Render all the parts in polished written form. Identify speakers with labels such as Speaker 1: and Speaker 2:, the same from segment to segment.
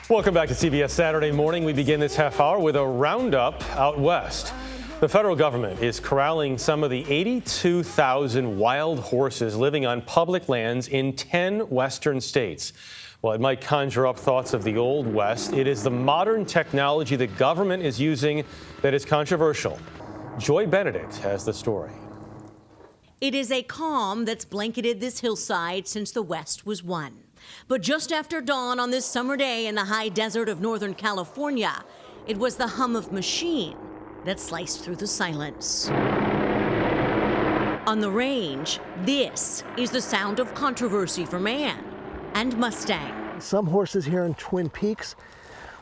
Speaker 1: Welcome back to CBS Saturday Morning. We begin this half hour with a roundup out west. The federal government is corralling some of the 82,000 wild horses living on public lands in 10 western states. While it might conjure up thoughts of the Old West, it is the modern technology the government is using that is controversial. Joy Benedict has the story.
Speaker 2: It is a calm that's blanketed this hillside since the West was won. But just after dawn on this summer day in the high desert of Northern California, it was the hum of machine that sliced through the silence. On the range, this is the sound of controversy for man and Mustang.
Speaker 3: Some horses here in Twin Peaks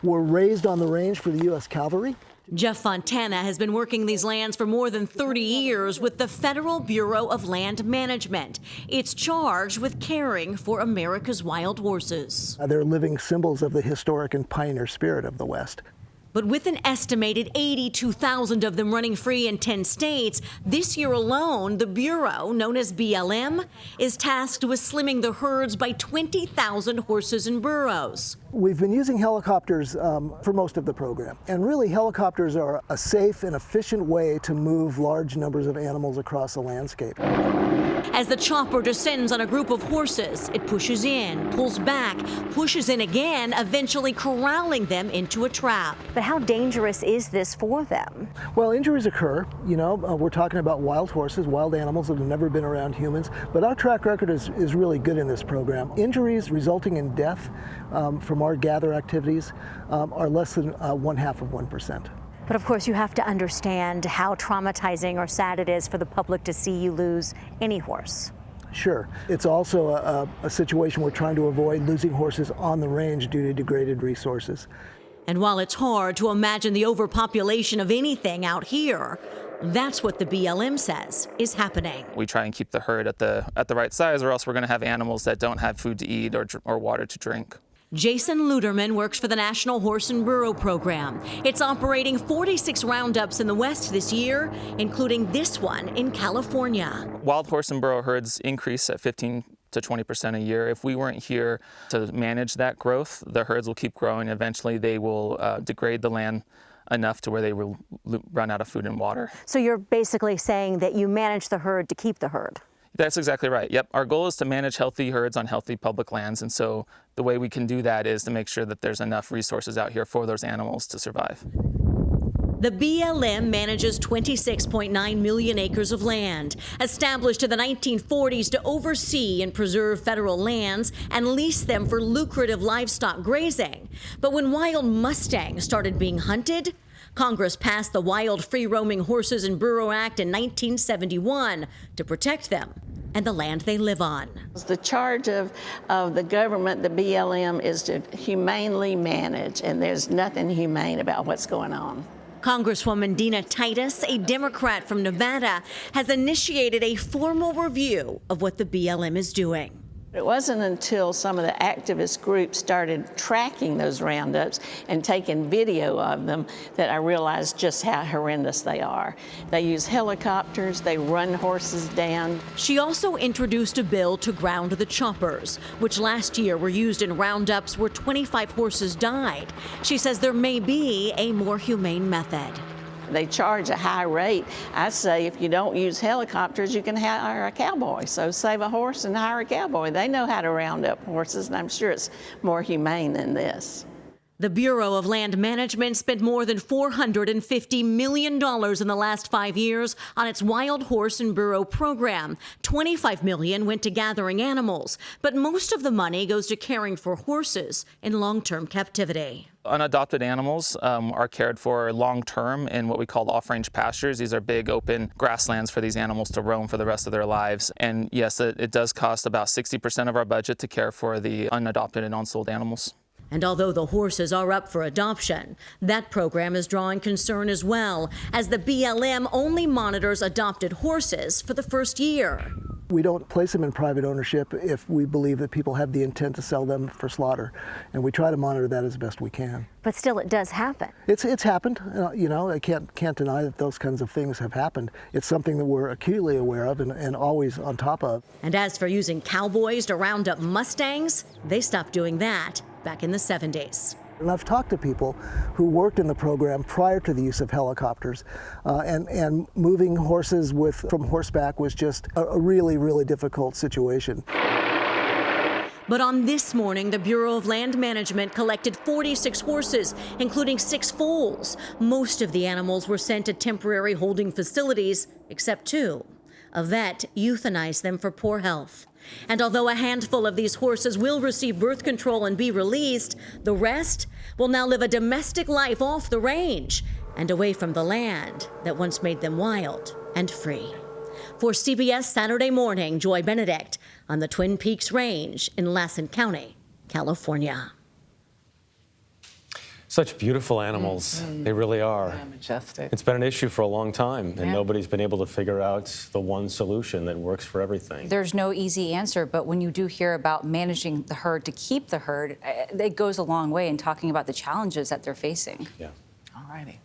Speaker 3: were raised on the range for the U.S. Cavalry.
Speaker 2: Jeff Fontana has been working these lands for more than 30 years with the Federal Bureau of Land Management. It's charged with caring for America's wild horses.
Speaker 3: They're living symbols of the historic and pioneer spirit of the West.
Speaker 2: But with an estimated 82,000 of them running free in 10 states, this year alone, the Bureau, known as BLM, is tasked with slimming the herds by 20,000 horses and burros.
Speaker 3: We've been using helicopters for most of the program. And really, helicopters are a safe and efficient way to move large numbers of animals across a landscape.
Speaker 2: As the chopper descends on a group of horses, it pushes in, pulls back, pushes in again, eventually corralling them into a trap.
Speaker 4: But how dangerous is this for them?
Speaker 3: Well, injuries occur. You know, we're talking about wild horses, wild animals that have never been around humans. But our track record is really good in this program. Injuries resulting in death from our gather activities are less than 1/2%.
Speaker 4: But of course, you have to understand how traumatizing or sad it is for the public to see you lose any horse.
Speaker 3: Sure. It's also a situation we're trying to avoid, losing horses on the range due to degraded resources.
Speaker 2: And while it's hard to imagine the overpopulation of anything out here, that's what the BLM says is happening.
Speaker 5: We try and keep the herd at the right size, or else we're going to have animals that don't have food to eat or water to drink.
Speaker 2: Jason Luderman works for the National Horse and Burro Program. It's operating 46 roundups in the West this year, including this one in California.
Speaker 5: Wild horse and burro herds increase at 15 to 20% a year. If we weren't here to manage that growth, the herds will keep growing. Eventually, they will degrade the land enough to where they will run out of food and water.
Speaker 4: So you're basically saying that you manage the herd to keep the herd?
Speaker 5: That's exactly right. Yep. Our goal is to manage healthy herds on healthy public lands. And so the way we can do that is to make sure that there's enough resources out here for those animals to survive.
Speaker 2: The BLM manages 26.9 million acres of land, established in the 1940s to oversee and preserve federal lands and lease them for lucrative livestock grazing. But when wild Mustangs started being hunted, Congress passed the Wild Free-Roaming Horses and Burro Act in 1971 to protect them and the land they live on.
Speaker 6: The charge of the government, the BLM, is to humanely manage, and there's nothing humane about what's going on.
Speaker 2: Congresswoman Dina Titus, a Democrat from Nevada, has initiated a formal review of what the BLM is doing.
Speaker 6: It wasn't until some of the activist groups started tracking those roundups and taking video of them that I realized just how horrendous they are. They use helicopters, they run horses down.
Speaker 2: She also introduced a bill to ground the choppers, which last year were used in roundups where 25 horses died. She says there may be a more humane method.
Speaker 6: They charge a high rate. I say if you don't use helicopters, you can hire a cowboy. So save a horse and hire a cowboy. They know how to round up horses, and I'm sure it's more humane than this.
Speaker 2: The Bureau of Land Management spent more than $450 million in the last 5 years on its wild horse and burro program. $25 million went to gathering animals, but most of the money goes to caring for horses in long-term captivity.
Speaker 5: Unadopted animals are cared for long-term in what we call off-range pastures. These are big open grasslands for these animals to roam for the rest of their lives. And yes, it does cost about 60% of our budget to care for the unadopted and unsold animals.
Speaker 2: And although the horses are up for adoption, that program is drawing concern as well, as the BLM only monitors adopted horses for the first year.
Speaker 3: We don't place them in private ownership if we believe that people have the intent to sell them for slaughter, and we try to monitor that as best we can.
Speaker 4: But still, it does happen.
Speaker 3: It's happened. You know, I can't deny that those kinds of things have happened. It's something that we're acutely aware of and always on top of.
Speaker 2: And as for using cowboys to round up Mustangs, they stopped doing that back in the 70s.
Speaker 3: And I've talked to people who worked in the program prior to the use of helicopters, and moving horses from horseback was just a really, really difficult situation.
Speaker 2: But on this morning, the Bureau of Land Management collected 46 horses, including 6 foals. Most of the animals were sent to temporary holding facilities, except 2. A vet euthanized them for poor health. And although a handful of these horses will receive birth control and be released, the rest will now live a domestic life off the range and away from the land that once made them wild and free. For CBS Saturday Morning, Joy Benedict on the Twin Peaks Range in Lassen County, California.
Speaker 1: Such beautiful animals. They really are.
Speaker 7: Yeah, majestic.
Speaker 1: It's been an issue for a long time, and nobody's been able to figure out the one solution that works for everything.
Speaker 8: There's no easy answer, but when you do hear about managing the herd to keep the herd, it goes a long way in talking about the challenges that they're facing.
Speaker 1: Yeah.
Speaker 7: All righty.